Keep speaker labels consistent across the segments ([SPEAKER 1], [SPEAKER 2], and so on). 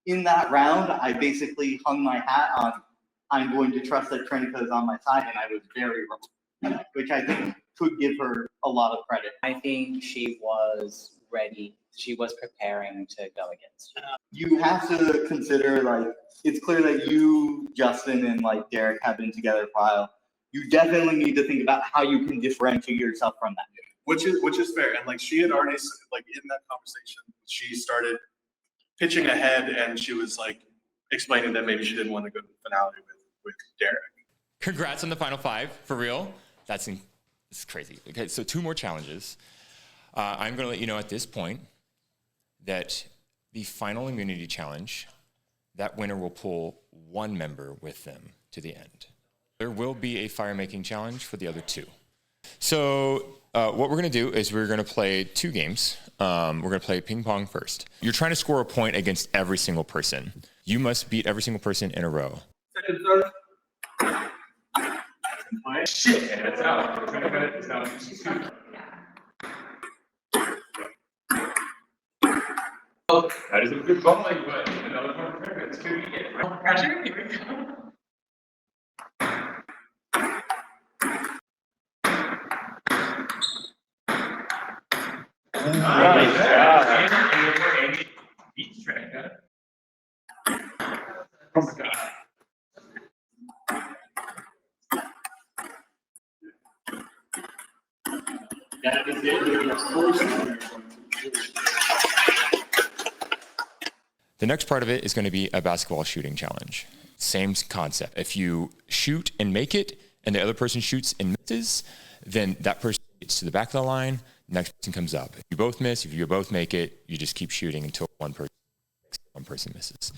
[SPEAKER 1] in that round, I basically hung my hat on, I'm going to trust that Trinica is on my side, and I was very wrong, which I think could give her a lot of credit.
[SPEAKER 2] I think she was ready. She was preparing to go against you.
[SPEAKER 1] You have to consider, like, it's clear that you, Justin, and like Derek have been together for a while. You definitely need to think about how you can differentiate yourself from that.
[SPEAKER 3] Which is fair. And like she had already, like in that conversation, she started pitching ahead and she was like explaining that maybe she didn't want to go to the finale with Derek.
[SPEAKER 4] Congrats on the final five, for real. It's crazy. Okay, so 2 more challenges. I'm going to let you know at this point that the final immunity challenge, that winner will pull 1 member with them to the end. There will be a fire-making challenge for the other 2. So what we're going to do is we're going to play 2 games. We're going to play ping pong first. You're trying to score a point against every single person. You must beat every single person in a row.
[SPEAKER 3] Second serve.
[SPEAKER 4] Shit, it's out. It's out. Oh, that is a good bowling, but another one for it's too easy. Pressure, here we go. Nice job. Amy beats Trinica. Oh my god. That is it. The next part of it is going to be a basketball shooting challenge. Same concept. If you shoot and make it, and the other person shoots and misses, then that person gets to the back of the line, next person comes up. If you both miss, if you both make it, you just keep shooting until one person misses.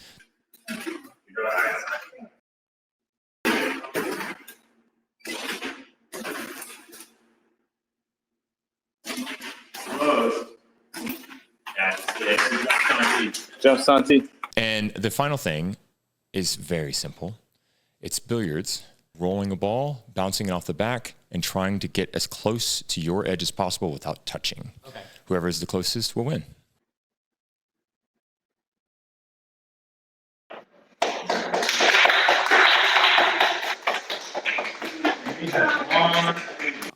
[SPEAKER 3] Jeff Santi.
[SPEAKER 4] And the final thing is very simple. It's billiards, rolling a ball, bouncing it off the back, and trying to get as close to your edge as possible without touching. Okay. Whoever is the closest will win.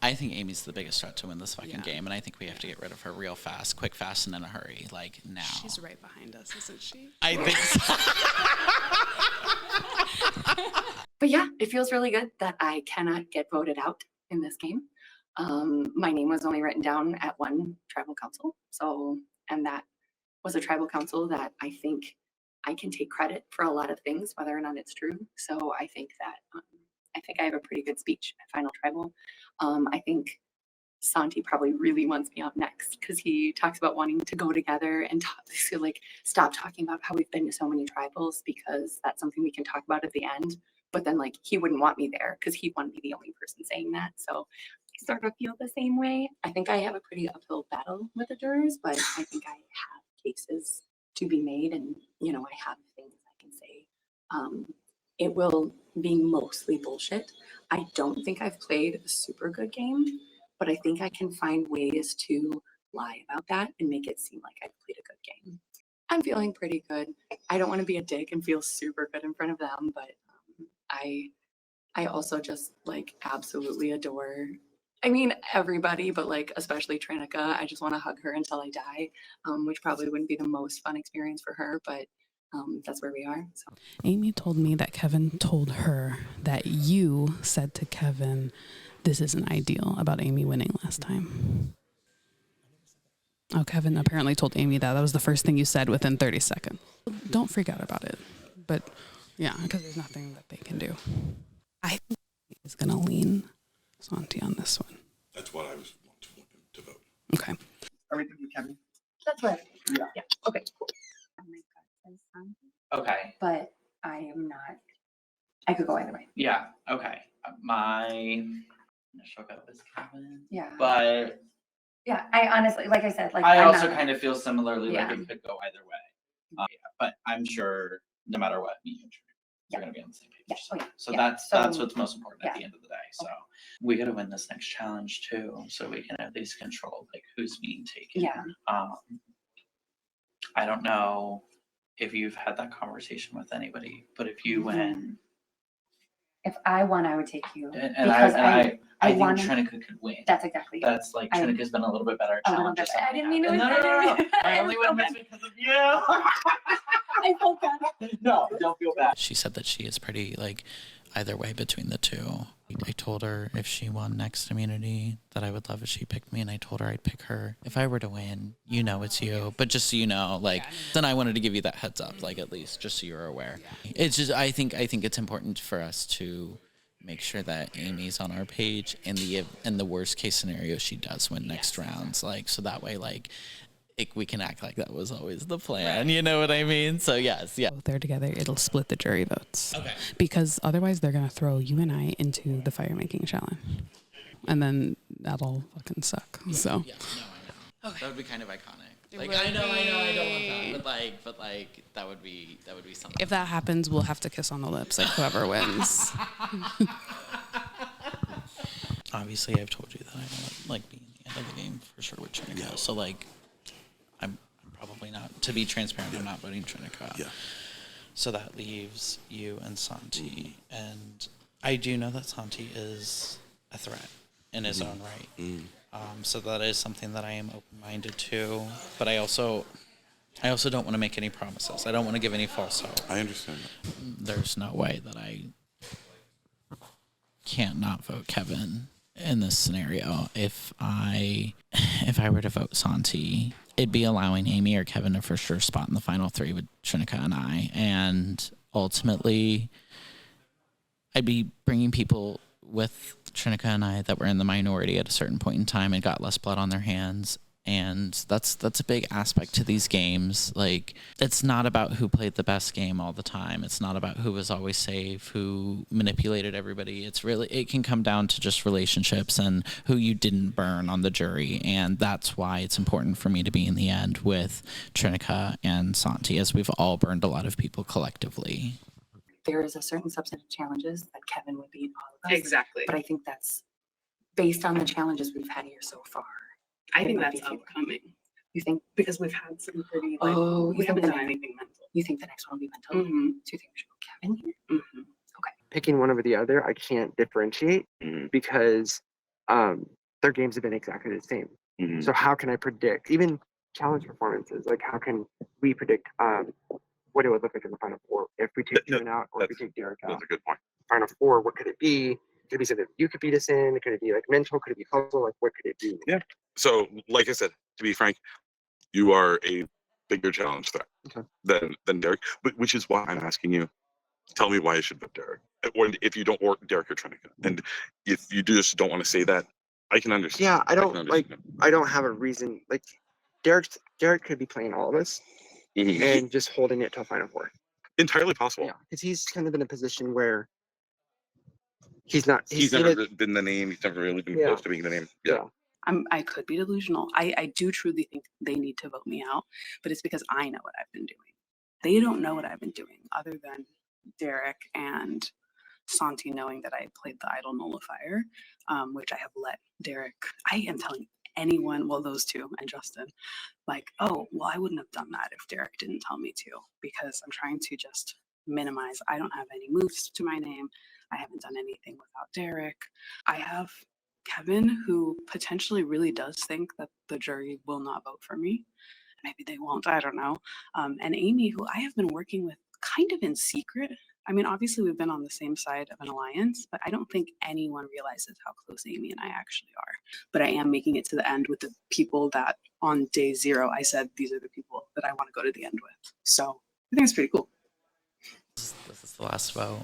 [SPEAKER 5] I think Amy's the biggest threat to win this fucking game, and I think we have to get rid of her real fast, quick, fast, and in a hurry, like now.
[SPEAKER 6] She's right behind us, isn't she?
[SPEAKER 5] I think so.
[SPEAKER 7] But yeah, it feels really good that I cannot get voted out in this game. My name was only written down at 1 tribal council, and that was a tribal council that I think I can take credit for a lot of things, whether or not it's true. So I think that I have a pretty good speech at Final Tribal. I think Santi probably really wants me up next because he talks about wanting to go together and stop talking about how we've been to so many tribals because that's something we can talk about at the end. But then he wouldn't want me there because he'd want to be the only person saying that. So I sort of feel the same way. I think I have a pretty uphill battle with the jurors, but I think I have cases to be made and, I have things I can say. It will be mostly bullshit. I don't think I've played a super good game, but I think I can find ways to lie about that and make it seem like I've played a good game. I'm feeling pretty good. I don't want to be a dick and feel super good in front of them, but I also just absolutely adore, everybody, but especially Trinica. I just want to hug her until I die, which probably wouldn't be the most fun experience for her, but that's where we are. So.
[SPEAKER 6] Amy told me that Kevin told her that you said to Kevin, this isn't ideal about Amy winning last time. Oh, Kevin apparently told Amy that. That was the first thing you said within 30 seconds. Don't freak out about it. But yeah, because there's nothing that they can do. I think he's going to lean Santi on this one.
[SPEAKER 8] That's what I was wanting to vote.
[SPEAKER 6] Okay.
[SPEAKER 1] Everything with Kevin.
[SPEAKER 7] That's what.
[SPEAKER 1] Yeah.
[SPEAKER 7] Okay, cool.
[SPEAKER 2] Okay.
[SPEAKER 7] But I am not. I could go either way.
[SPEAKER 2] Yeah. Okay. My initial gut was Kevin.
[SPEAKER 7] Yeah.
[SPEAKER 2] But
[SPEAKER 7] Yeah, I honestly, like I said,
[SPEAKER 2] I
[SPEAKER 7] I'm
[SPEAKER 2] also
[SPEAKER 7] not-
[SPEAKER 2] kind of feel similarly,
[SPEAKER 7] Yeah.
[SPEAKER 2] like it could go either way. Yeah, but I'm sure no matter what, me and Drew are going to be on the same page.
[SPEAKER 7] Yeah. Oh, yeah.
[SPEAKER 2] So
[SPEAKER 7] Yeah.
[SPEAKER 2] that's
[SPEAKER 7] So-
[SPEAKER 2] what's most important at
[SPEAKER 7] yeah.
[SPEAKER 2] the end of the day. So we got to win this next challenge too, so we can at least control who's being taken.
[SPEAKER 7] Yeah.
[SPEAKER 2] I don't know
[SPEAKER 5] if you've had that conversation with anybody, but if you win,
[SPEAKER 9] If I won, I would take you.
[SPEAKER 5] and
[SPEAKER 9] Because
[SPEAKER 5] I think
[SPEAKER 9] wanna-
[SPEAKER 5] Trinica could win.
[SPEAKER 9] That's exactly it.
[SPEAKER 5] That's like,
[SPEAKER 9] I-
[SPEAKER 5] Trinica's been a little bit better at
[SPEAKER 9] A little
[SPEAKER 5] challenges.
[SPEAKER 9] bit.
[SPEAKER 5] than
[SPEAKER 9] I didn't mean to-
[SPEAKER 5] have.
[SPEAKER 9] I
[SPEAKER 5] No,
[SPEAKER 9] didn't mean-
[SPEAKER 5] I
[SPEAKER 9] I
[SPEAKER 5] only
[SPEAKER 9] feel
[SPEAKER 5] win
[SPEAKER 9] bad.
[SPEAKER 5] because of you.
[SPEAKER 9] I felt bad.
[SPEAKER 5] No, don't feel bad. She said that she is pretty like either way between the two. I told her if she won next immunity that I would love if she picked me, and I told her I'd pick her. If I were to win, you know it's you. But just so you know, like then I wanted to give you that heads up, like at least just so you're aware. It's just I think it's important for us to make sure that Amy's on our page in the worst case scenario she does win next rounds, like so that way like we can act like that was always the plan. You know what I mean? So yes, yeah.
[SPEAKER 6] Both there together, it'll split the jury votes.
[SPEAKER 5] Okay.
[SPEAKER 6] Because otherwise they're going to throw you and I into the fire making challenge. And then that'll fucking suck. So
[SPEAKER 5] Yeah, no, I know. That would be kind of iconic. Like I know, I don't want that, but like that would be something.
[SPEAKER 6] if that happens, we'll have to kiss on the lips, like whoever wins.
[SPEAKER 5] Obviously, I've told you that I don't like being the end of the game for sure with Trinica.
[SPEAKER 8] Yeah.
[SPEAKER 5] So like, I'm probably not. To be transparent, I'm not voting Trinica.
[SPEAKER 8] Yeah.
[SPEAKER 5] So that leaves you and Santi, and I do know that Santi is a threat in his own right. So that is something that I am open-minded to, but I also don't want to make any promises. I don't want to give any false hope.
[SPEAKER 8] I understand that.
[SPEAKER 5] There's no way that I can't not vote Kevin in this scenario. If I were to vote Santi, it'd be allowing Amy or Kevin a for sure spot in the final three with Trinica and I, and ultimately I'd be bringing people with Trinica and I that were in the minority at a certain point in time and got less blood on their hands. And that's a big aspect to these games. Like, it's not about who played the best game all the time. It's not about who was always safe, who manipulated everybody. It can come down to just relationships and who you didn't burn on the jury. And that's why it's important for me to be in the end with Trinica and Santi, as we've all burned a lot of people collectively.
[SPEAKER 7] There is a certain subset of challenges that Kevin would beat all of us.
[SPEAKER 10] Exactly.
[SPEAKER 7] But I think that's based on the challenges we've had here so far.
[SPEAKER 10] I
[SPEAKER 7] it
[SPEAKER 10] think
[SPEAKER 7] might
[SPEAKER 10] that's
[SPEAKER 7] be fewer.
[SPEAKER 10] upcoming
[SPEAKER 7] You think,
[SPEAKER 10] because we've had some pretty like,
[SPEAKER 7] Oh,
[SPEAKER 10] we
[SPEAKER 7] you think
[SPEAKER 10] haven't
[SPEAKER 7] the
[SPEAKER 10] done
[SPEAKER 7] next-
[SPEAKER 10] anything mental.
[SPEAKER 7] you think the next one will be mental?
[SPEAKER 10] Mm-hmm.
[SPEAKER 7] So you think we should go Kevin here?
[SPEAKER 10] Mm-hmm.
[SPEAKER 11] Picking one over the other, I can't differentiate because their games have been exactly the same. So how can I predict even challenge performances? Like how can we predict what it would look like in the final four if we take June out or if we take Derek out?
[SPEAKER 8] That's a good point.
[SPEAKER 11] Final four, what could it be? Could it be something you could beat us in? Could it be like mental? Could it be puzzle? Like what could it be?
[SPEAKER 8] Yeah. So, like I said, to be frank, you are a bigger challenge threat than Derek, which is why I'm asking you. Tell me why I should vote Derek, or if you don't work Derek or Trinica, and if you just don't want to say that, I can understand.
[SPEAKER 11] Yeah, I don't
[SPEAKER 8] can
[SPEAKER 11] like.
[SPEAKER 8] understand.
[SPEAKER 11] I don't have a reason. Like Derek could be playing all of us and just holding it till final four.
[SPEAKER 8] Entirely possible.
[SPEAKER 11] Yeah, because he's kind of in a position where he's not.
[SPEAKER 8] He's
[SPEAKER 11] seen
[SPEAKER 8] never
[SPEAKER 11] it-
[SPEAKER 8] been the name. He's never really been
[SPEAKER 11] Yeah.
[SPEAKER 8] close to being the name. Yeah.
[SPEAKER 10] I could be delusional. I do truly think they need to vote me out, but it's because I know what I've been doing. They don't know what I've been doing other than Derek and Santi knowing that I played the idol nullifier, which I have let Derek, I am telling anyone, well, those two and Justin, like, oh, well, I wouldn't have done that if Derek didn't tell me to, because I'm trying to just minimize. I don't have any moves to my name. I haven't done anything without Derek. I have Kevin, who potentially really does think that the jury will not vote for me. Maybe they won't, I don't know. And Amy, who I have been working with kind of in secret. I mean, obviously we've been on the same side of an alliance, but I don't think anyone realizes how close Amy and I actually are. But I am making it to the end with the people that on day 0, I said, these are the people that I want to go to the end with. So I think it's pretty cool.
[SPEAKER 5] This is the last vote,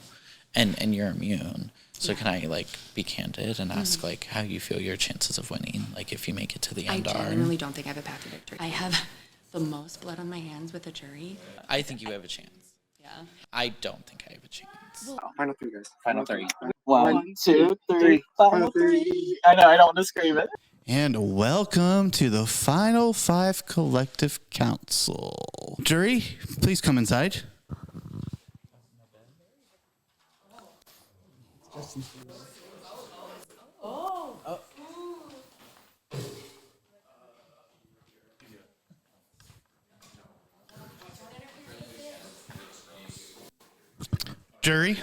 [SPEAKER 5] and you're immune. So can I like be candid and ask like how you feel your chances of winning, like if you make it to the
[SPEAKER 9] I
[SPEAKER 5] end are?
[SPEAKER 9] genuinely don't think I have a path to victory. I have the most blood on my hands with the jury.
[SPEAKER 5] I think you have a chance.
[SPEAKER 9] Yeah.
[SPEAKER 5] I don't think I have a chance.
[SPEAKER 11] Final three, guys.
[SPEAKER 2] Final three.
[SPEAKER 11] One, two, three. Final three.
[SPEAKER 2] I know, I don't want to scream it.
[SPEAKER 12] And welcome to the Final Five Collective Council. Jury, please come inside. Jury?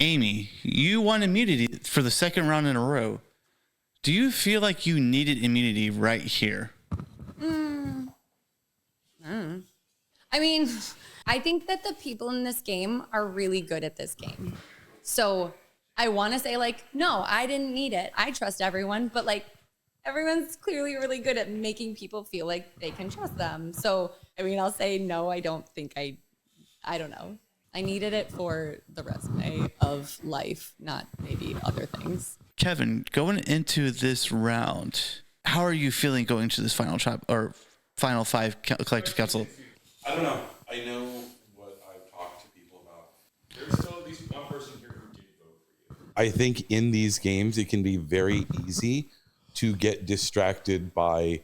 [SPEAKER 12] Amy, you won immunity for the second round in a row. Do you feel like you needed immunity right here?
[SPEAKER 13] I mean, I think that the people in this game are really good at this game. So I want to say, like, no, I didn't need it. I trust everyone, but like, everyone's clearly really good at making people feel like they can trust them. So, I mean, I'll say no, I don't think I don't know. I needed it for the resume of life, not maybe other things.
[SPEAKER 12] Kevin, going into this round, how are you feeling going to this final final five collective council?
[SPEAKER 8] I don't know. I know what I've talked to people about. There's still at least one person here who did vote for you. I think in these games, it can be very easy to get distracted by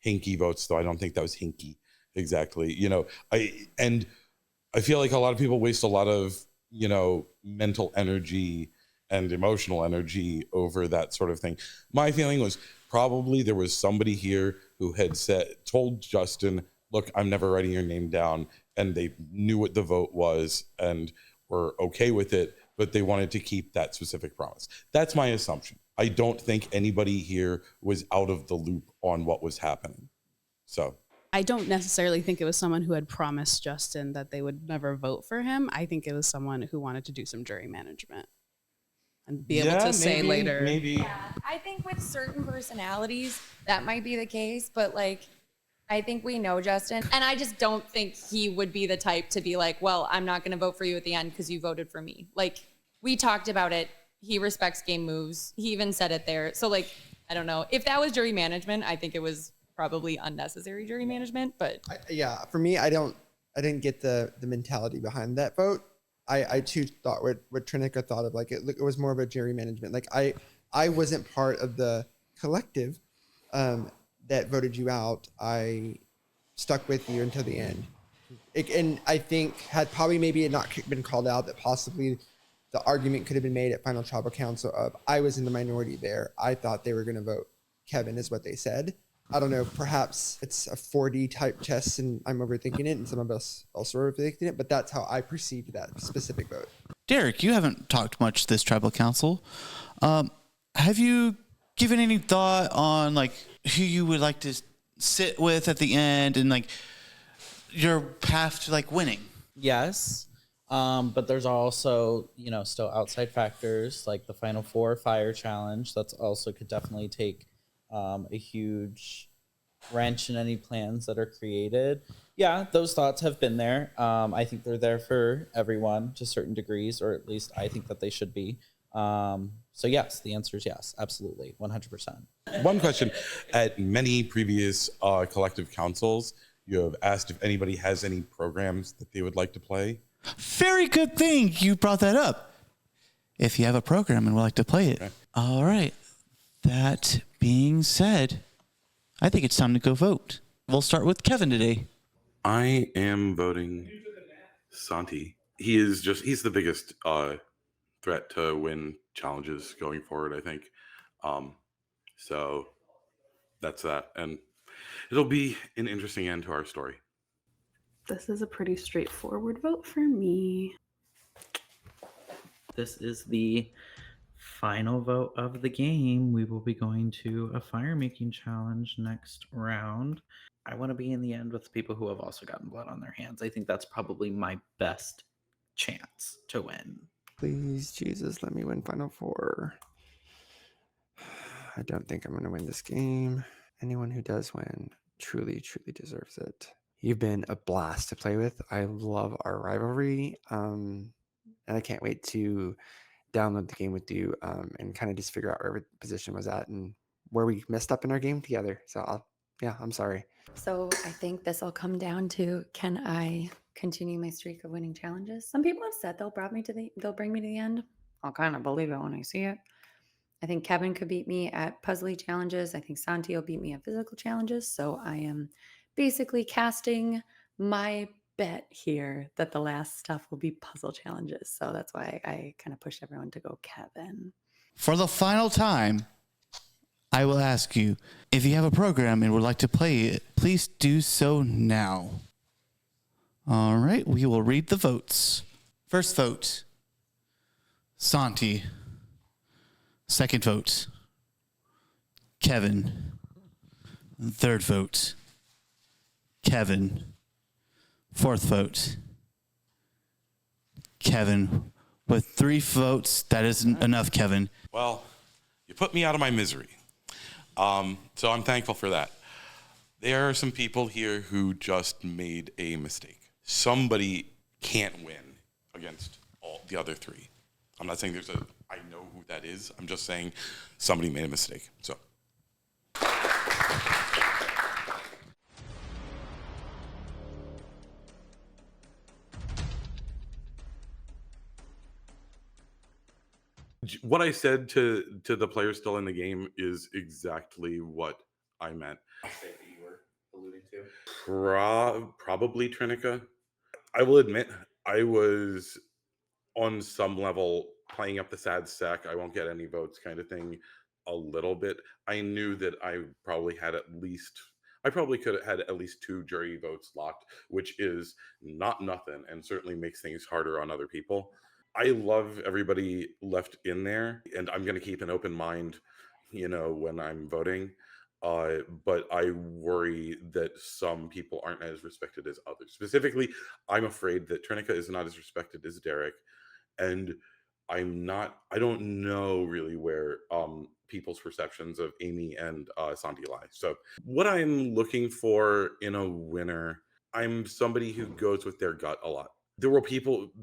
[SPEAKER 8] hinky votes, though I don't think that was hinky exactly. You know, I feel like a lot of people waste a lot of, you know, mental energy and emotional energy over that sort of thing. My feeling was probably there was somebody here who had told Justin, look, I'm never writing your name down. And they knew what the vote was and were okay with it, but they wanted to keep that specific promise. That's my assumption. I don't think anybody here was out of the loop on what was happening. So
[SPEAKER 10] I don't necessarily think it was someone who had promised Justin that they would never vote for him. I think it was someone who wanted to do some jury management and be able to say later.
[SPEAKER 8] Maybe.
[SPEAKER 13] Yeah, I think with certain personalities, that might be the case, but like, I think we know Justin, and I just don't think he would be the type to be like, well, I'm not going to vote for you at the end because you voted for me. Like, we talked about it. He respects game moves. He even said it there. So like, I don't know. If that was jury management, I think it was probably unnecessary jury management, but
[SPEAKER 14] yeah, for me, I didn't get the mentality behind that vote. I too thought what Trinica thought of, like it was more of a jury management. Like I wasn't part of the collective that voted you out. I stuck with you until the end. And I think had probably maybe it not been called out, that possibly the argument could have been made at final tribal council of I was in the minority there. I thought they were going to vote Kevin is what they said. I don't know, perhaps it's a 4D type chess and I'm overthinking it and some of us also are overthinking it, but that's how I perceived that specific vote.
[SPEAKER 12] Derek, you haven't talked much this tribal council. Have you given any thought on like who you would like to sit with at the end and like your path to like winning?
[SPEAKER 5] Yes. But there's also, you know, still outside factors like the Final Four fire challenge. That's also could definitely take a huge wrench in any plans that are created. Yeah, those thoughts have been there. I think they're there for everyone to certain degrees, or at least I think that they should be. So yes, the answer is yes, absolutely, 100%.
[SPEAKER 8] One question: at many previous collective councils, you have asked if anybody has any programs that they would like to play.
[SPEAKER 12] Very good thing you brought that up. If you have a program and would like to play it. Okay. All right. That being said, I think it's time to go vote. We'll start with Kevin today.
[SPEAKER 8] I am voting Santi. He's the biggest threat to win challenges going forward, I think. So that's that. And it'll be an interesting end to our story.
[SPEAKER 10] This is a pretty straightforward vote for me.
[SPEAKER 5] This is the final vote of the game. We will be going to a fire making challenge next round. I want to be in the end with people who have also gotten blood on their hands. I think that's probably my best chance to win.
[SPEAKER 14] Please, Jesus, let me win Final Four. I don't think I'm going to win this game. Anyone who does win truly, truly deserves it. You've been a blast to play with. I love our rivalry. And I can't wait to download the game with you and kind of just figure out where every position was at and where we messed up in our game together. So I'm sorry.
[SPEAKER 7] So I think this will come down to, can I continue my streak of winning challenges? Some people have said they'll bring me to the end. I'll kind of believe it when I see it. I think Kevin could beat me at puzzly challenges. I think Santi will beat me at physical challenges. So I am basically casting my bet here that the last stuff will be puzzle challenges. So that's why I kind of pushed everyone to go Kevin.
[SPEAKER 12] For the final time, I will ask you, if you have a program and would like to play it, please do so now. All right, we will read the votes. First vote, Santi. Second vote, Kevin. Third vote, Kevin. Fourth vote, Kevin. With 3 votes, that isn't enough, Kevin.
[SPEAKER 8] Well, you put me out of my misery. So I'm thankful for that. There are some people here who just made a mistake. Somebody can't win against all the other 3. I'm not saying I know who that is. I'm just saying somebody made a mistake. So. What I said to the players still in the game is exactly what I meant.
[SPEAKER 2] You were alluding to.
[SPEAKER 8] Probably Trinica. I will admit I was on some level playing up the sad sack. I won't get any votes kind of thing a little bit. I knew that I probably could have had at least 2 jury votes locked, which is not nothing and certainly makes things harder on other people. I love everybody left in there, and I'm going to keep an open mind, when I'm voting. But I worry that some people aren't as respected as others. Specifically, I'm afraid that Trinica is not as respected as Derek, and I don't know really where people's perceptions of Amy and Santi lie. So what I'm looking for in a winner, I'm somebody who goes with their gut a lot. There will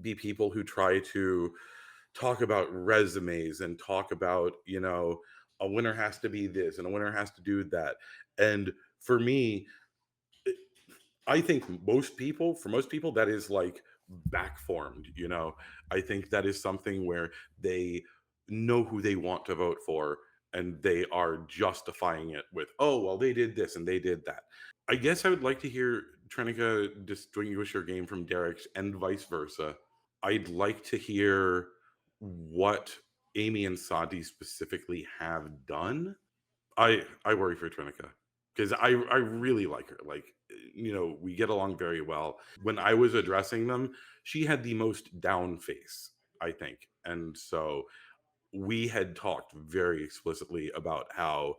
[SPEAKER 8] be people who try to talk about resumes and talk about, a winner has to be this and a winner has to do that. And for me, I think for most people, that is like backformed, I think that is something where they know who they want to vote for and they are justifying it with, oh, well, they did this and they did that. I guess I would like to hear Trinica distinguish her game from Derek's and vice versa. I'd like to hear what Amy and Santi specifically have done. I worry for Trinica because I really like her. Like, we get along very well. When I was addressing them, she had the most down face, I think. And so we had talked very explicitly about how,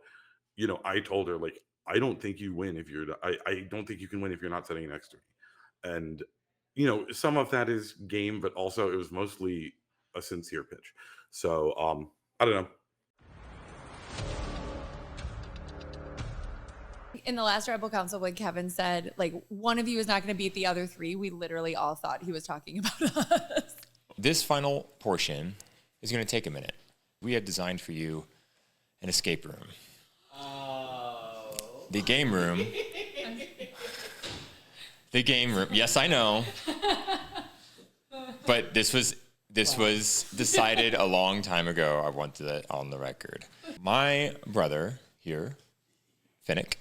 [SPEAKER 8] I told her, like, I don't think you win if I don't think you can win if you're not sitting next to me. And, some of that is game, but also it was mostly a sincere pitch. So, I don't know.
[SPEAKER 13] In the last tribal council, when Kevin said, like, one of you is not going to beat the other 3, we literally all thought he was talking about us.
[SPEAKER 4] This final portion is going to take a minute. We had designed for you an escape room. The game room. The game room. Yes, I know. But this was decided a long time ago. I wanted that on the record. My brother here, Finnick,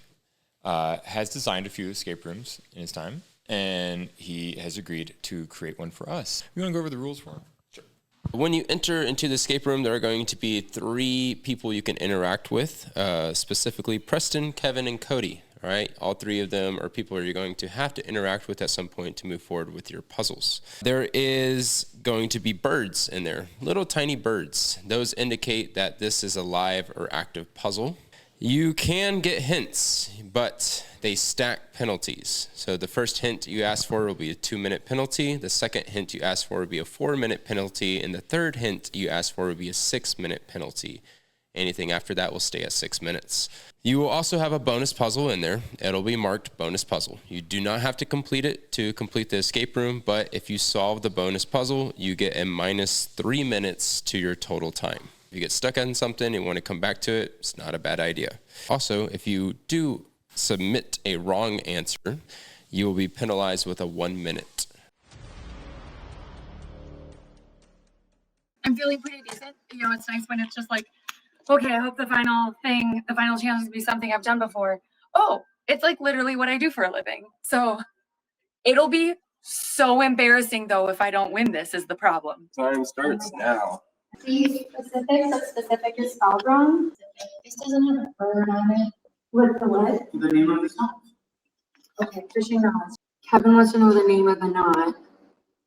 [SPEAKER 4] has designed a few escape rooms in his time, and he has agreed to create one for us. We want to go over the rules for him. Sure.
[SPEAKER 15] When you enter into the escape room, there are going to be 3 people you can interact with, specifically Preston, Kevin, and Cody. All right, all 3 of them are people you're going to have to interact with at some point to move forward with your puzzles. There is going to be birds in there, little tiny birds. Those indicate that this is a live or active puzzle. You can get hints, but they stack penalties. So the first hint you ask for will be a 2-minute penalty. The second hint you ask for will be a 4-minute penalty. And the third hint you ask for will be a 6-minute penalty. Anything after that will stay at 6 minutes. You will also have a bonus puzzle in there. It'll be marked bonus puzzle. You do not have to complete it to complete the escape room, but if you solve the bonus puzzle, you get a minus 3 minutes to your total time. If you get stuck on something and want to come back to it, it's not a bad idea. Also, if you do submit a wrong answer, you will be penalized with a 1 minute.
[SPEAKER 16] I'm feeling pretty decent. It's nice when it's just like, okay, I hope the final challenge will be something I've done before. Oh, it's like literally what I do for a living. So it'll be so embarrassing though if I don't win this is the problem.
[SPEAKER 3] Time starts now.
[SPEAKER 16] The specifics of specific is spelled wrong. This doesn't have a bird on it. What the what?
[SPEAKER 1] The name of the song.
[SPEAKER 16] Okay, fishing knots. Kevin wants to know the name of the knot.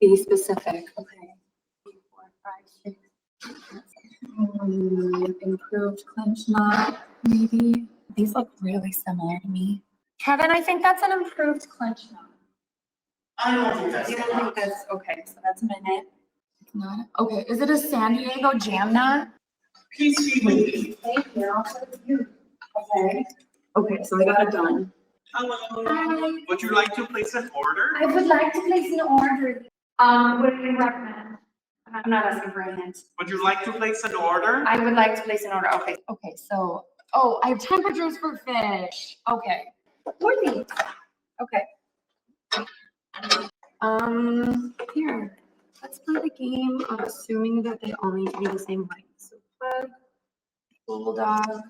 [SPEAKER 16] Be specific. Okay. 3, 4, 5, 6. Improved clinch knot, maybe. These look really similar to me. Kevin, I think that's an improved clinch knot.
[SPEAKER 1] I don't think that's.
[SPEAKER 16] You don't think that's okay? So that's a minute. It's not. Okay. Is it a San Diego jam knot?
[SPEAKER 1] Peace be with you.
[SPEAKER 16] Thank you. Also with you. Okay. Okay. So I got it done.
[SPEAKER 3] Hello.
[SPEAKER 16] Hi.
[SPEAKER 3] Would you like to place an order?
[SPEAKER 16] I would like to place an order. What do you recommend? I'm not asking for a hint.
[SPEAKER 3] Would you like to place an order?
[SPEAKER 16] I would like to place an order. Okay. Okay. So, oh, I have temperatures for fish. Okay. What are these? Okay. Here. Let's play the game of assuming that they all need to be the same height. So, pug, bulldog,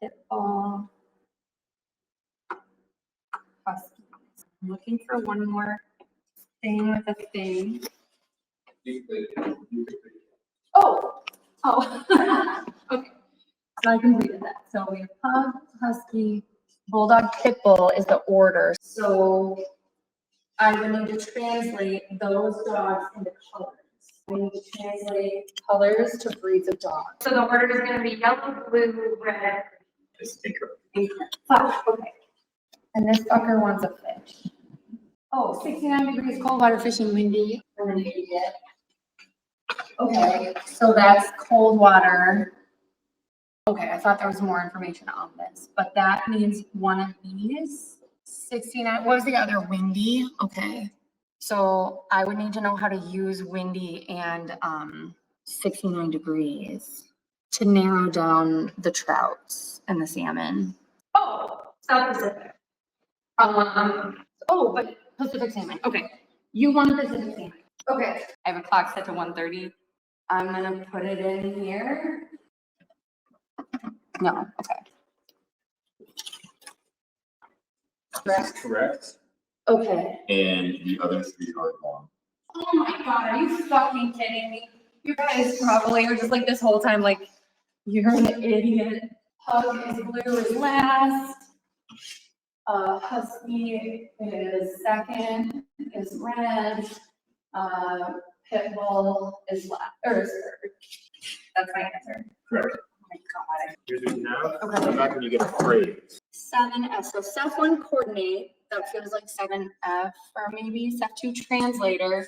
[SPEAKER 16] pit bull, husky. I'm looking for one more thing with a thing. Oh, okay. So I completed that. So we have pug, husky, bulldog, pit bull is the order. So I would need to translate those dogs into colors. I need to translate colors to breeds of dogs. So the order is going to be yellow, blue, red. Fuck, okay. And this fucker wants a fish. Oh, 69 degrees, cold water fishing, windy. I'm an idiot. Okay, so that's cold water. Okay, I thought there was more information on this, but that means one of these. 69, what was the other? Windy? Okay. So I would need to know how to use windy and 69 degrees to narrow down the trouts and the salmon. Oh, South Pacific. Oh, but Pacific salmon. Okay. You want Pacific salmon. Okay. I have a clock set to 1:30. I'm gonna put it in here. No, okay.
[SPEAKER 17] That's correct.
[SPEAKER 16] Okay.
[SPEAKER 17] And the other 3 are wrong.
[SPEAKER 16] Oh my God, are you fucking kidding me? You guys probably are just like this whole time, like, you're an idiot. Pug is blue is last. Husky is second, is red. Pit bull is last, or is third. That's my answer.
[SPEAKER 17] Correct.
[SPEAKER 16] Oh my God.
[SPEAKER 17] Here's what you have.
[SPEAKER 16] Okay.
[SPEAKER 17] Come back and you get a phrase.
[SPEAKER 16] 7F, so step 1 coordinate, that feels like 7F, or maybe step 2 translator,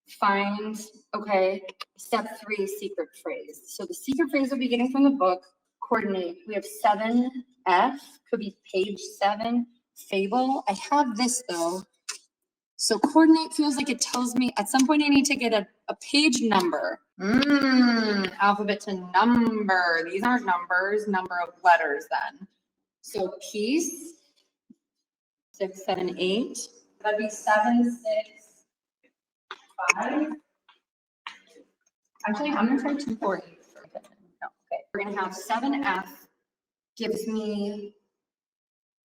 [SPEAKER 16] find, okay, step 3 secret phrase. So the secret phrase we'll be getting from the book, coordinate, we have 7F, could be page 7, fable. I have this though. So coordinate feels like it tells me at some point I need to get a page number. Alphabet to number. These aren't numbers, number of letters then. So piece, 6, 7, 8. That'd be 7, 6, 5. Actually, I'm gonna try 2, 4, 8. No, okay. We're gonna have 7F gives me,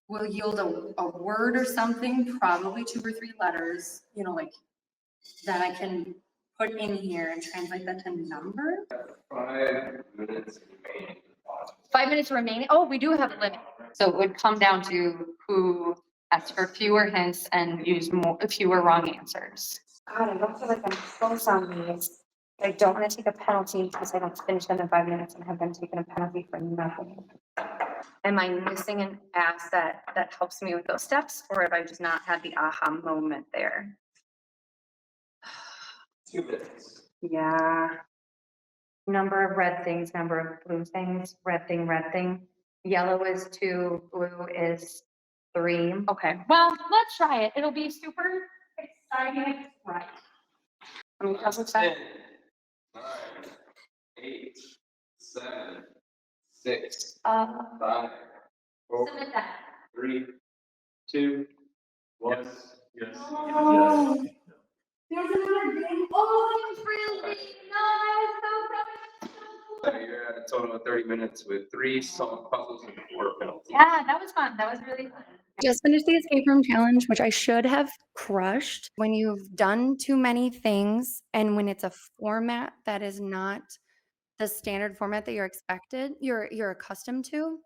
[SPEAKER 16] will yield a word or something, probably 2 or 3 letters, you know, like that I can put in here and translate that to number.
[SPEAKER 15] 5 minutes remaining.
[SPEAKER 16] 5 minutes remaining. Oh, we do have a limit. So it would come down to who asks for fewer hints and use fewer wrong answers. God, I don't feel like I'm close on these. I don't want to take a penalty because I don't finish them in 5 minutes and have them taken a penalty for nothing. Am I missing an ask that helps me with those steps, or have I just not had the aha moment there?
[SPEAKER 15] 2 minutes.
[SPEAKER 16] Yeah. Number of red things, number of blue things, red thing, red thing. Yellow is 2, blue is 3. Okay, well, let's try it. It'll be super exciting. Right. Let me double check.
[SPEAKER 15] 10, 9, 8, 7, 6, 5, 4,
[SPEAKER 16] Submit that.
[SPEAKER 15] 3, 2, 1.
[SPEAKER 17] Yes.
[SPEAKER 16] Oh. There's another game. Oh, it's really
[SPEAKER 15] So you're at a total of 30 minutes with 3 solved puzzles and 4 penalties.
[SPEAKER 16] Yeah, that was fun. That was really fun.
[SPEAKER 7] Just finished the escape room challenge, which I should have crushed. When you've done too many things and when it's a format that is not the standard format that you're accustomed to,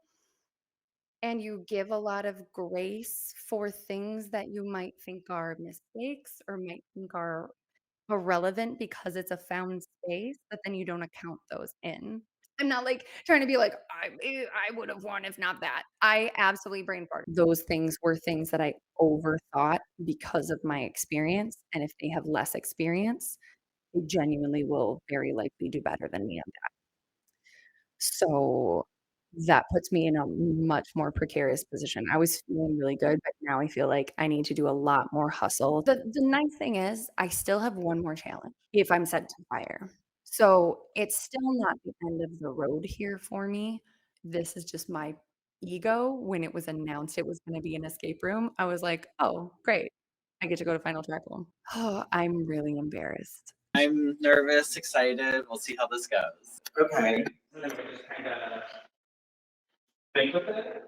[SPEAKER 7] and you give a lot of grace for things that you might think are mistakes or might think are irrelevant because it's a found space, but then you don't account those in. I'm not like trying to be like, I would have won if not that. I absolutely brain fart. Those things were things that I overthought because of my experience. And if they have less experience, they genuinely will very likely do better than me on that. So that puts me in a much more precarious position. I was feeling really good, but now I feel like I need to do a lot more hustle. The nice thing is I still have one more challenge if I'm set to fire. So it's still not the end of the road here for me. This is just my ego. When it was announced it was going to be an escape room, I was like, oh, great. I get to go to Final Tribal. Oh, I'm really embarrassed.
[SPEAKER 2] I'm nervous, excited. We'll see how this goes. Okay.
[SPEAKER 17] Think with it.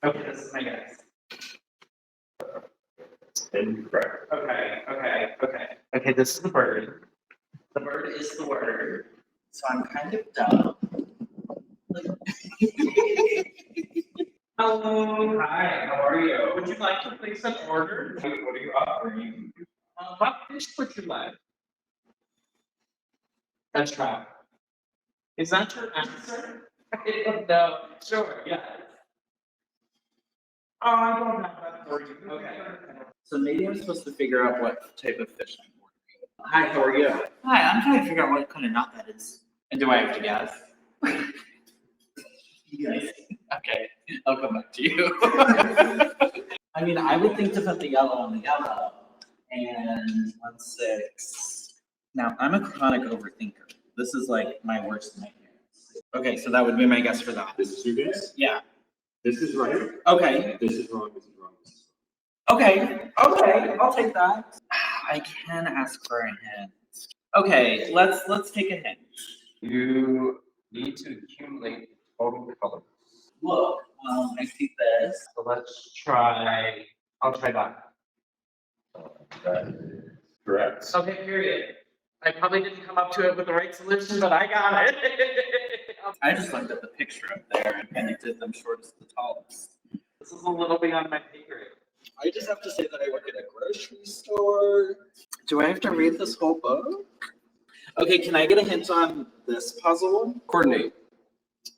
[SPEAKER 17] Okay, this is my guess. Incorrect. Okay, this is the bird. The bird is the word.
[SPEAKER 2] So I'm kind of dumb.
[SPEAKER 17] Hello, hi, how are you? Would you like to place an order? What are you offering? What dish would you like? That's right. Is that your answer? No, sure, yes. Oh, I don't have that for you. Okay.
[SPEAKER 2] So maybe I'm supposed to figure out what type of fish I'm ordering. Hi, how are you?
[SPEAKER 18] Hi, I'm trying to figure out what kind of knot that is.
[SPEAKER 2] And do I have to guess? Yes. Okay, I'll come back to you. I mean, I would think to put the yellow on the yellow. And 1-6. Now, I'm a chronic overthinker. This is like my worst nightmare. Okay, so that would be my guess for that.
[SPEAKER 17] This is your guess?
[SPEAKER 2] Yeah.
[SPEAKER 17] This is right.
[SPEAKER 2] Okay.
[SPEAKER 17] This is wrong, this is wrong, this is
[SPEAKER 2] Okay, I'll take that. I can ask for a hint. Okay, let's take a hint.
[SPEAKER 17] You need to accumulate total colors.
[SPEAKER 2] Look, I see this.
[SPEAKER 17] So let's try, I'll try that. That is correct.
[SPEAKER 18] Okay, period. I probably didn't come up to it with the right solution, but I got it.
[SPEAKER 2] I just looked at the picture up there and connected them shortest to tallest.
[SPEAKER 18] This is a little beyond my pay grade.
[SPEAKER 2] I just have to say that I work at a grocery store. Do I have to read this whole book? Okay, can I get a hint on this puzzle?
[SPEAKER 15] Coordinate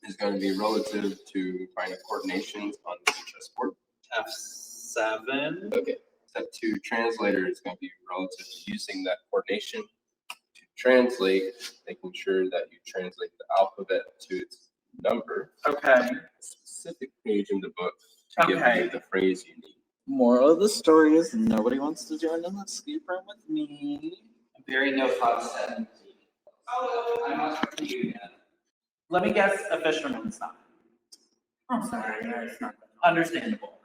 [SPEAKER 15] is going to be relative to finding coordinations on the chessboard.
[SPEAKER 2] F7.
[SPEAKER 15] Okay. Step 2, translator is going to be relative to using that coordination to translate, making sure that you translate the alphabet to its number.
[SPEAKER 2] Okay.
[SPEAKER 15] A specific page in the book to give you the phrase you need.
[SPEAKER 2] Moral of the story is nobody wants to join in the escape room with me.
[SPEAKER 18] Very no thoughts said.
[SPEAKER 2] Oh, I'm not sure you yet. Let me guess a fisherman's knot. Oh, sorry, it's not. Understandable.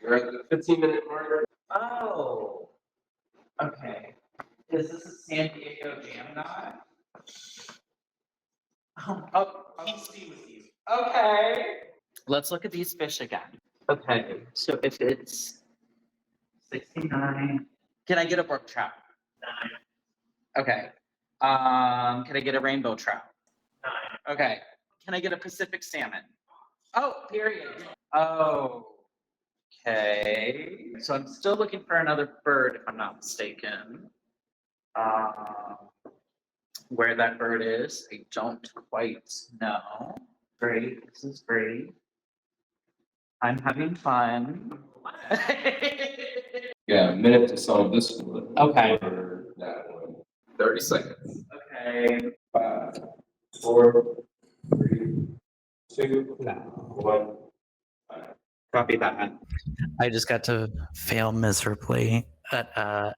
[SPEAKER 15] You're at the 15-minute mark.
[SPEAKER 18] Oh. Okay. Is this a San Diego jam knot? Oh, Steve with you. Okay. Let's look at these fish again. Okay, so if it's 69, can I get a brook trout? 9. Okay. Can I get a rainbow trout? 9. Okay. Can I get a Pacific salmon? Oh, period. Oh. Okay. So I'm still looking for another bird, if I'm not mistaken. Where that bird is, I don't quite know. Great. This is great. I'm having fun.
[SPEAKER 15] Yeah, a minute to solve this one.
[SPEAKER 18] Okay.
[SPEAKER 15] Or that one. 30 seconds.
[SPEAKER 18] Okay.
[SPEAKER 15] 5, 4, 3, 2, 1.
[SPEAKER 18] Copy that.
[SPEAKER 5] I just got to fail miserably at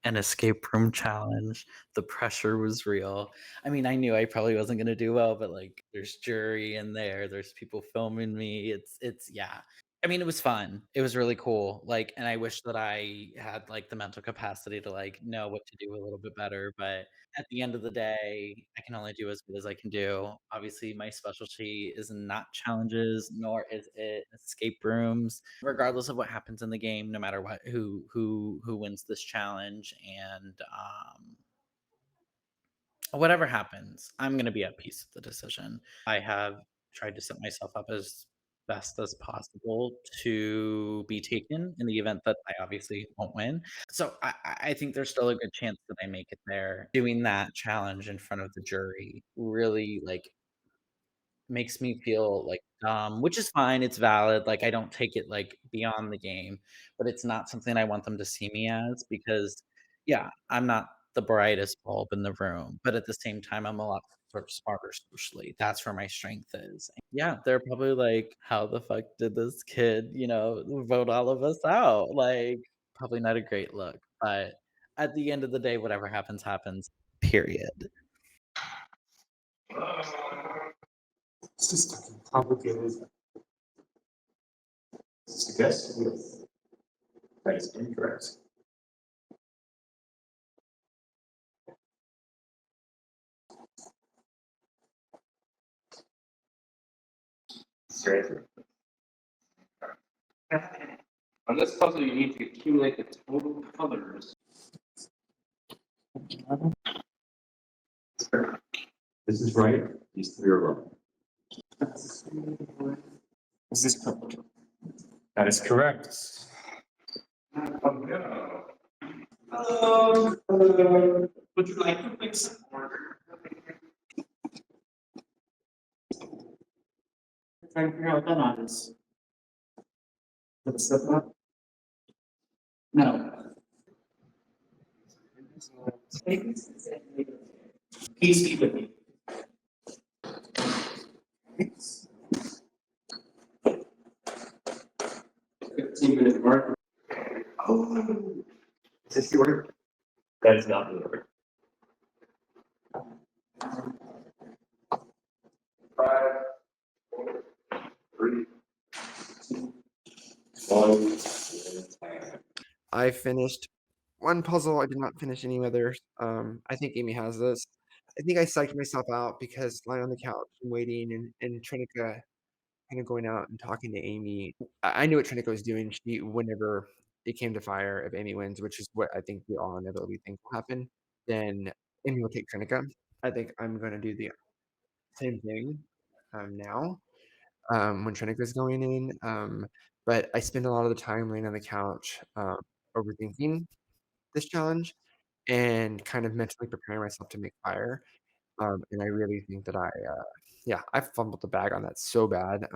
[SPEAKER 5] an escape room challenge. The pressure was real. I mean, I knew I probably wasn't going to do well, but like there's jury in there, there's people filming me. It's yeah. I mean, it was fun. It was really cool. Like, and I wish that I had like the mental capacity to like know what to do a little bit better. But at the end of the day, I can only do as good as I can do. Obviously, my specialty is not challenges, nor is it escape rooms. Regardless of what happens in the game, no matter what, who wins this challenge, and whatever happens, I'm gonna be at peace with the decision. I have tried to set myself up as best as possible to be taken in the event that I obviously won't win. So I think there's still a good chance that I make it there. Doing that challenge in front of the jury really like makes me feel like dumb, which is fine. It's valid. Like I don't take it like beyond the game, but it's not something I want them to see me as because, yeah, I'm not the brightest bulb in the room, but at the same time, I'm a lot sort of smarter socially. That's where my strength is. Yeah, they're probably like, how the fuck did this kid, vote all of us out? Like, probably not a great look, but at the end of the day, whatever happens, happens. Period.
[SPEAKER 17] It's just complicated. Suggest yes. That is incorrect. Straight through. On this puzzle, you need to accumulate the total colors. This is right. These three are wrong. Is this correct? That is correct. Would you like to make some order? Trying to figure out what that knot is. What's that knot? No. Please keep with me. 15-minute mark. Oh, is this the order? That is not the order. 5, 4, 3, 2, 1.
[SPEAKER 14] I finished one puzzle. I did not finish any others. I think Amy has this. I think I psyched myself out because lying on the couch and waiting and Trinica kind of going out and talking to Amy. I knew what Trinica was doing. Whenever it came to fire, if Amy wins, which is what I think we all inevitably think will happen, then Amy will take Trinica. I think I'm going to do the same thing now when Trinica's going in. But I spend a lot of the time laying on the couch overthinking this challenge and kind of mentally preparing myself to make fire. And I really think that I fumbled the bag on that so bad.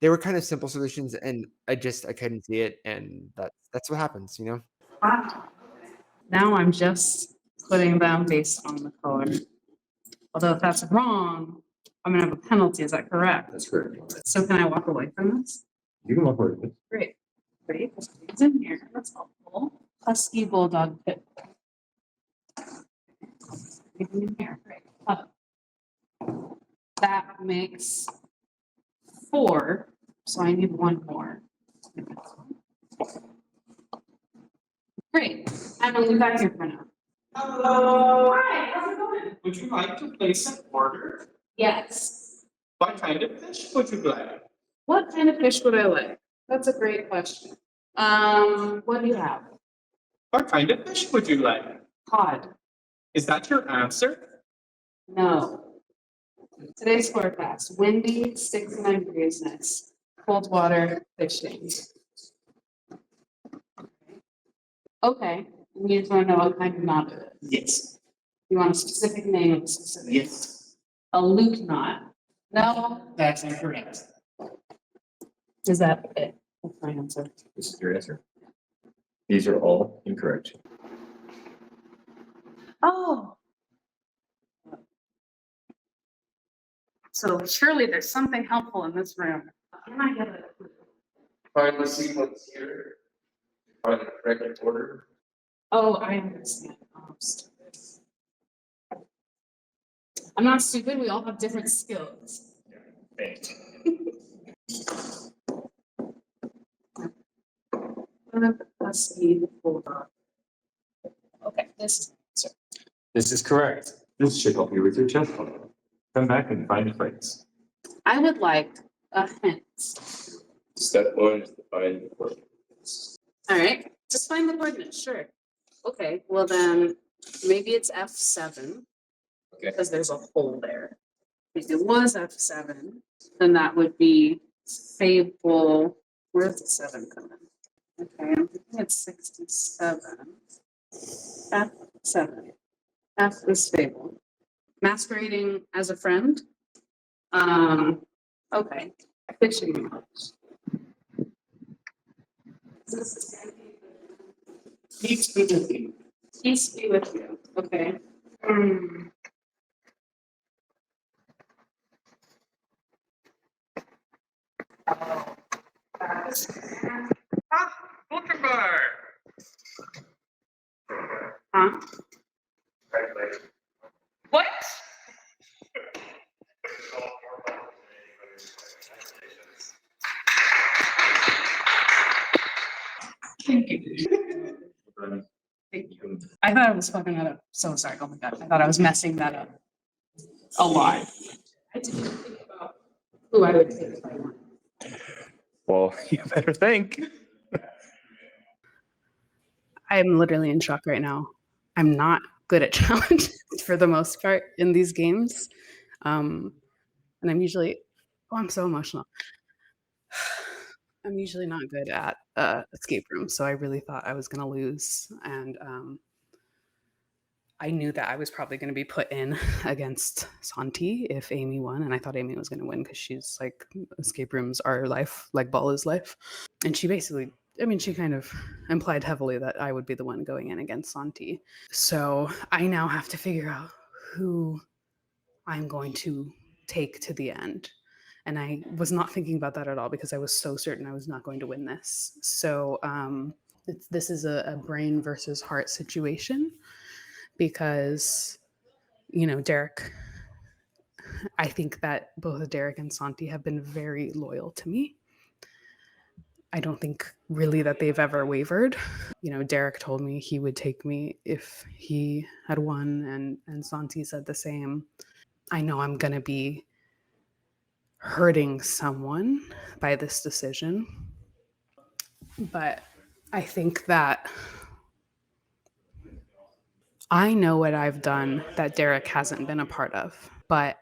[SPEAKER 14] They were kind of simple solutions, and I couldn't see it, and that's what happens, you know.
[SPEAKER 10] Now I'm just putting them based on the color. Although if that's wrong, I'm gonna have a penalty. Is that correct?
[SPEAKER 17] That's correct.
[SPEAKER 10] So can I walk away from this?
[SPEAKER 17] You can walk away with it.
[SPEAKER 10] Great. Great. It's in here. That's helpful. Husky bulldog pit. Anything in here? Great. That makes 4. So I need 1 more. Great. I'm gonna leave that here for now.
[SPEAKER 17] Hello. Hi, how's it going? Would you like to place an order?
[SPEAKER 10] Yes.
[SPEAKER 17] What kind of fish would you like?
[SPEAKER 10] What kind of fish would I like? That's a great question. What do you have?
[SPEAKER 17] What kind of fish would you like?
[SPEAKER 10] Cod.
[SPEAKER 17] Is that your answer?
[SPEAKER 10] No. Today's forecast, windy, 69 degrees next. Cold water fishing. Okay, you just want to know what kind of knot it is?
[SPEAKER 17] Yes.
[SPEAKER 10] You want a specific name of a specific?
[SPEAKER 17] Yes.
[SPEAKER 10] A loop knot? No?
[SPEAKER 17] That's incorrect.
[SPEAKER 10] Is that it? That's my answer.
[SPEAKER 17] This is your answer. These are all incorrect.
[SPEAKER 10] Oh. So surely there's something helpful in this room. Can I get it?
[SPEAKER 17] Find the sequence here. Find the correct order.
[SPEAKER 10] Oh, I understand. I'm stupid. I'm not stupid. We all have different skills.
[SPEAKER 17] Thanks.
[SPEAKER 10] Let's see, hold on. Okay, this is the answer.
[SPEAKER 17] This is correct. This should help you with your chess puzzle. Come back and find the phrase.
[SPEAKER 10] I would like a hint.
[SPEAKER 17] Step 1 is to find the coordinates.
[SPEAKER 10] All right, just find the coordinates, sure. Okay, well then, maybe it's F7.
[SPEAKER 17] Okay.
[SPEAKER 10] Because there's a hole there. If it was F7, then that would be Fable. Where's the 7 come in? Okay, I'm thinking it's 67. F7. F is Fable. Masquerading as a friend. Okay. Fishing knowledge. Peace be with you. Peace be with you. Okay. Huh? What? Thank you. Thank you. I thought I was fucking that up. So sorry. Oh my god. I thought I was messing that up a lot. I didn't think about who I would pick if I won.
[SPEAKER 17] Well, you better think.
[SPEAKER 10] I'm literally in shock right now. I'm not good at challenges for the most part in these games. And I'm usually, oh, I'm so emotional. I'm usually not good at escape rooms, so I really thought I was going to lose. And I knew that I was probably going to be put in against Santi if Amy won. And I thought Amy was going to win because she's like, escape rooms are life, like ball is life. And she basically, I mean, she kind of implied heavily that I would be the one going in against Santi. So I now have to figure out who I'm going to take to the end. And I was not thinking about that at all because I was so certain I was not going to win this. So this is a brain versus heart situation because, you know, Derek, I think that both Derek and Santi have been very loyal to me. I don't think really that they've ever wavered. You know, Derek told me he would take me if he had won, and Santi said the same. I know I'm going to be hurting someone by this decision, but I think that I know what I've done that Derek hasn't been a part of, but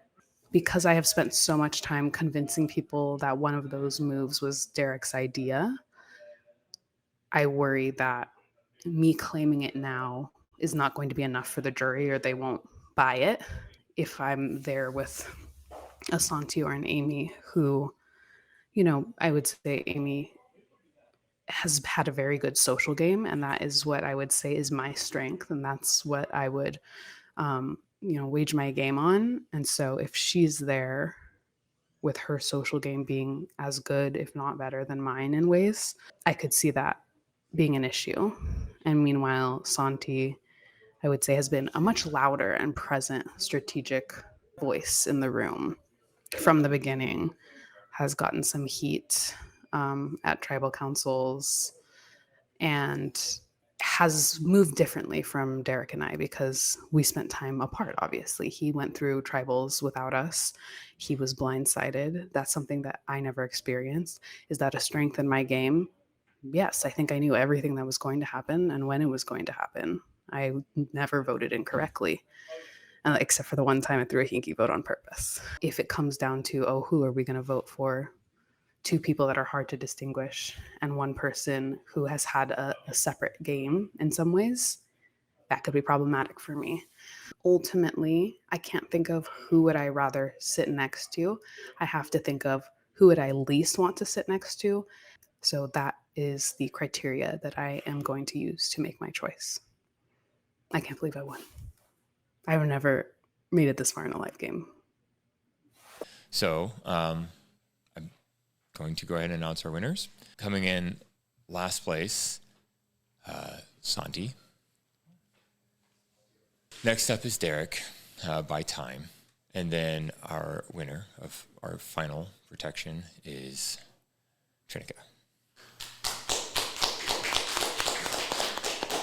[SPEAKER 10] because I have spent so much time convincing people that one of those moves was Derek's idea, I worry that me claiming it now is not going to be enough for the jury, or they won't buy it if I'm there with a Santi or an Amy who, you know, I would say Amy has had a very good social game, and that is what I would say is my strength, and that's what I would you know, wage my game on. And so if she's there with her social game being as good, if not better than mine in ways, I could see that being an issue. And meanwhile, Santi, I would say, has been a much louder and present strategic voice in the room from the beginning, has gotten some heat at tribal councils, and has moved differently from Derek and I because we spent time apart, obviously. He went through tribals without us. He was blindsided. That's something that I never experienced. Is that a strength in my game? Yes, I think I knew everything that was going to happen and when it was going to happen. I never voted incorrectly, except for the one time I threw a hinky vote on purpose. If it comes down to, oh, who are we going to vote for? Two people that are hard to distinguish and one person who has had a separate game in some ways, that could be problematic for me. Ultimately, I can't think of who would I rather sit next to. I have to think of who would I least want to sit next to. So that is the criteria that I am going to use to make my choice. I can't believe I won. I've never made it this far in a live game.
[SPEAKER 4] So, I'm going to go ahead and announce our winners. Coming in last place, Santi. Next up is Derek by time. And then our winner of our final protection is Trinica.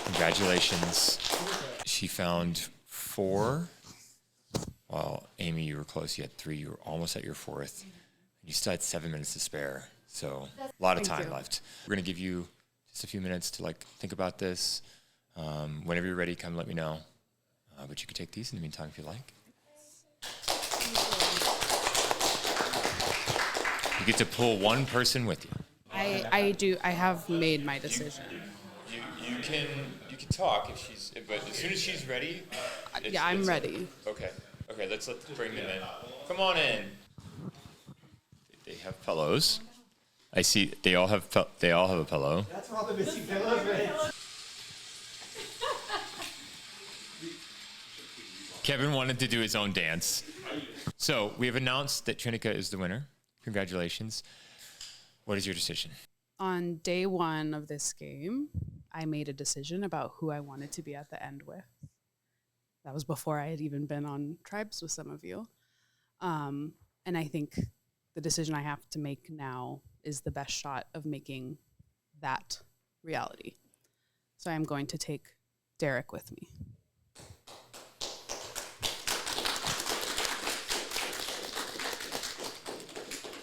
[SPEAKER 4] Congratulations. She found 4. Well, Amy, you were close. You had 3. You were almost at your 4th. You still had 7 minutes to spare. So a lot of
[SPEAKER 6] Thank
[SPEAKER 4] time
[SPEAKER 6] you.
[SPEAKER 4] left. We're going to give you just a few minutes to think about this. Whenever you're ready, come let me know. But you could take these in the meantime if you like. You get to pull one person with you.
[SPEAKER 6] I have made my decision.
[SPEAKER 4] You can talk if she's, but as soon as she's ready.
[SPEAKER 6] Yeah, I'm ready.
[SPEAKER 4] Okay. Let's bring them in. Come on in. They have pillows. I see. They all have a pillow.
[SPEAKER 14] That's where all the missing pillows, right?
[SPEAKER 4] Kevin wanted to do his own dance. So we have announced that Trinica is the winner. Congratulations. What is your decision?
[SPEAKER 6] On day 1 of this game, I made a decision about who I wanted to be at the end with. That was before I had even been on Tribes with some of you. And I think the decision I have to make now is the best shot of making that reality. So I'm going to take Derek with me.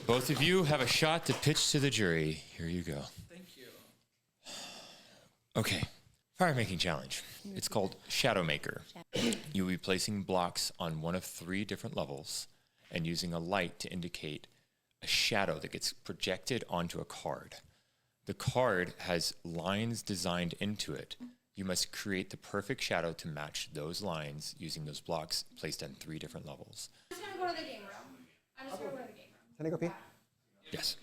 [SPEAKER 4] Both of you have a shot to pitch to the jury. Here you go.
[SPEAKER 2] Thank you.
[SPEAKER 4] Okay. Fire making challenge. It's called Shadow Maker. You'll be placing blocks on one of 3 different levels and using a light to indicate a shadow that gets projected onto a card. The card has lines designed into it. You must create the perfect shadow to match those lines using those blocks placed on 3 different levels.
[SPEAKER 13] I'm just gonna go to the game room. I'm just gonna go to the game room.
[SPEAKER 14] Can I go pee?
[SPEAKER 4] Yes.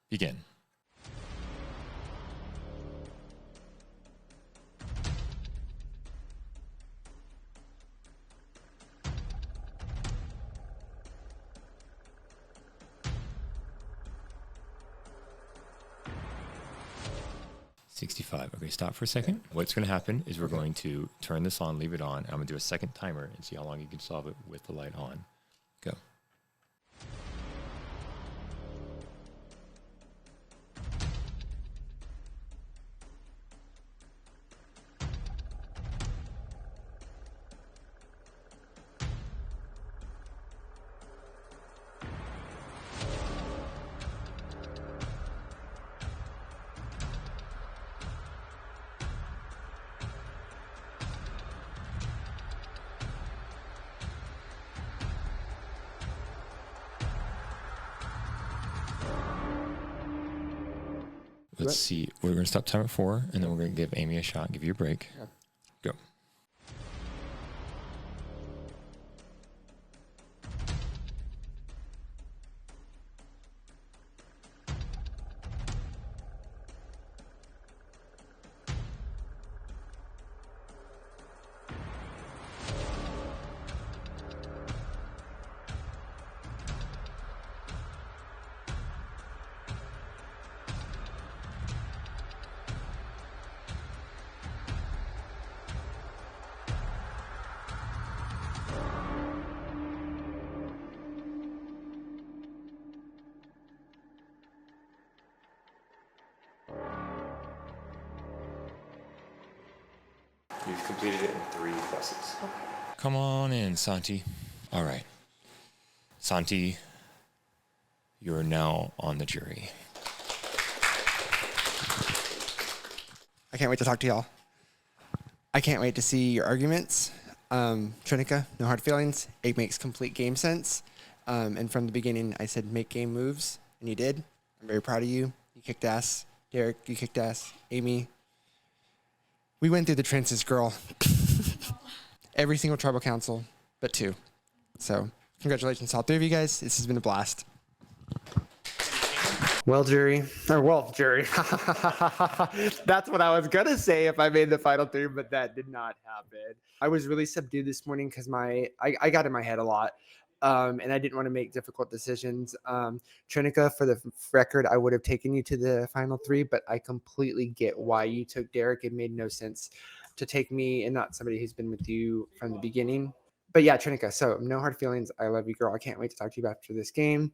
[SPEAKER 4] Begin. $65. Okay, stop for a second. What's going to happen is we're going to turn this on, leave it on. I'm going to do a second timer and see how long you can solve it with the light on. Go. Let's see. We're going to stop time at 4, and then we're going to give Amy a shot, give you a break.
[SPEAKER 14] Yeah.
[SPEAKER 4] Go. You've completed it in 3 pluses. Come on in, Santi. All right. Santi, you are now on the jury.
[SPEAKER 14] I can't wait to talk to y'all. I can't wait to see your arguments. Trinica, no hard feelings. It makes complete game sense. And from the beginning, I said make game moves, and you did. I'm very proud of you. You kicked ass. Derek, you kicked ass. Amy, we went through the trenches, girl. Every single tribal council, but 2. So congratulations to all 3 of you guys. This has been a blast. Well, jury. That's what I was gonna say if I made the final 3, but that did not happen. I was really subdued this morning because I got in my head a lot. And I didn't want to make difficult decisions. Trinica, for the record, I would have taken you to the final 3, but I completely get why you took Derek. It made no sense to take me and not somebody who's been with you from the beginning. But yeah, Trinica, so no hard feelings. I love you, girl. I can't wait to talk to you after this game.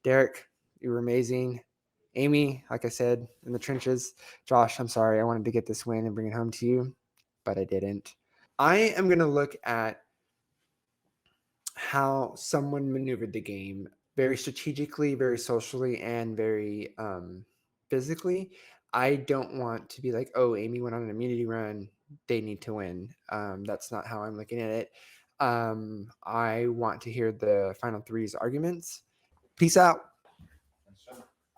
[SPEAKER 14] Derek, you were amazing.
[SPEAKER 11] Amy, like I said, in the trenches. Josh, I'm sorry. I wanted to get this win and bring it home to you, but I didn't. I am going to look at how someone maneuvered the game very strategically, very socially, and very physically. I don't want to be like, oh, Amy went on an immunity run. They need to win. That's not how I'm looking at it. I want to hear the final three's arguments. Peace out.